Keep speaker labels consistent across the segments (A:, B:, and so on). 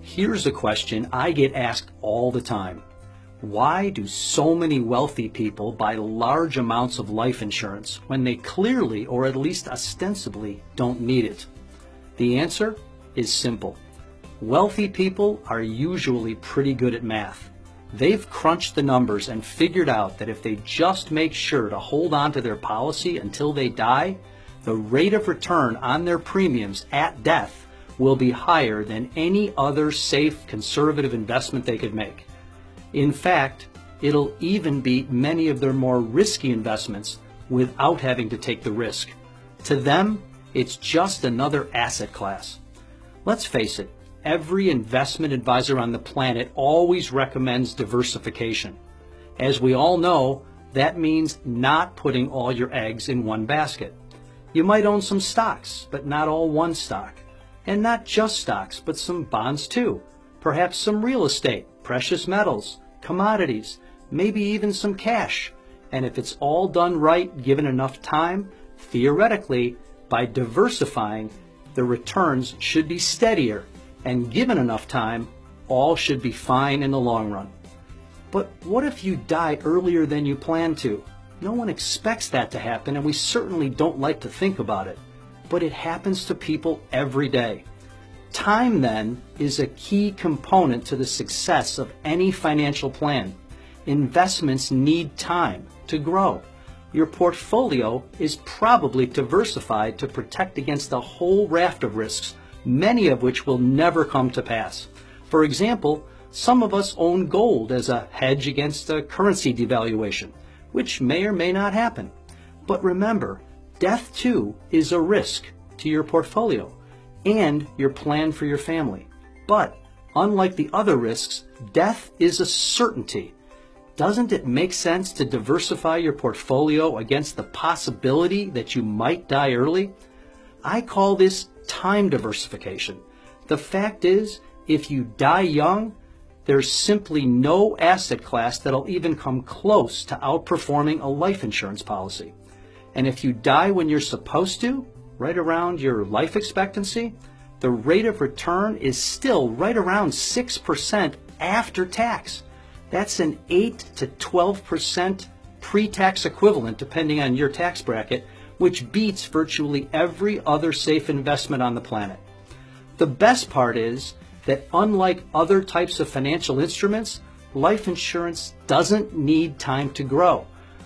A: Here's a question I get asked all the time. Why do so many wealthy people buy large amounts of life insurance when they clearly, or at least ostensibly, don't need it? The answer is simple. Wealthy people are usually pretty good at math. They've crunched the numbers and figured out that if they just make sure to hold on to their policy until they die, the rate of return on their premiums at death will be higher than any other safe, conservative investment they could make. In fact, it'll even beat many of their more risky investments without having to take the risk. To them, it's just another asset class. Let's face it, every investment advisor on the planet always recommends diversification. As we all know, that means not putting all your eggs in one basket. You might own some stocks, but not all one stock. And not just stocks, but some bonds too. Perhaps some real estate, precious metals, commodities, maybe even some cash. And if it's all done right, given enough time, theoretically, by diversifying, the returns should be steadier. And given enough time, all should be fine in the long run. But what if you die earlier than you planned to? No one expects that to happen, and we certainly don't like to think about it. But it happens to people every day. Time, then, is a key component to the success of any financial plan. Investments need time to grow. Your portfolio is probably diversified to protect against a whole raft of risks, many of which will never come to pass. For example, some of us own gold as a hedge against a currency devaluation, which may or may not happen. But remember, death, too, is a risk to your portfolio and your plan for your family. But unlike the other risks, death is a certainty. Doesn't it make sense to diversify your portfolio against the possibility that you might die early? I call this time diversification. The fact is, if you die young, there's simply no asset class that'll even come close to outperforming a life insurance policy. And if you die when you're supposed to, right around your life expectancy, the rate of return is still right around 6% after tax. That's an 8 to 12% pre-tax equivalent depending on your tax bracket, which beats virtually every other safe investment on the planet. The best part is that unlike other types of financial instruments, life insurance doesn't need time to grow.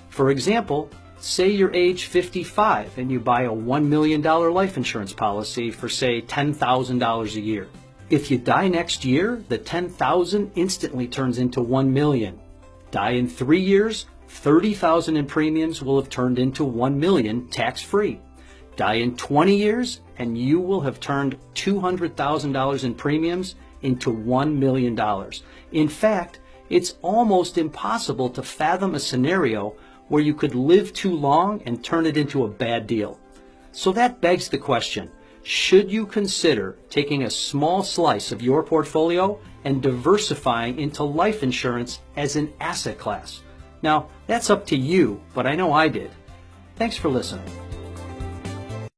A: For example, say you're age 55 and you buy a $1 million life insurance policy for, say, $10,000 a year. If you die next year, the $10,000 instantly turns into $1 million. Die in 3 years, $30,000 in premiums will have turned into $1 million tax-free. Die in 20 years, and you will have turned $200,000 in premiums into $1 million. In fact, it's almost impossible to fathom a scenario where you could live too long and turn it into a bad deal. So that begs the question, should you consider taking a small slice of your portfolio and diversifying into life insurance as an asset class? Now, that's up to you, but I know I did. Thanks for listening.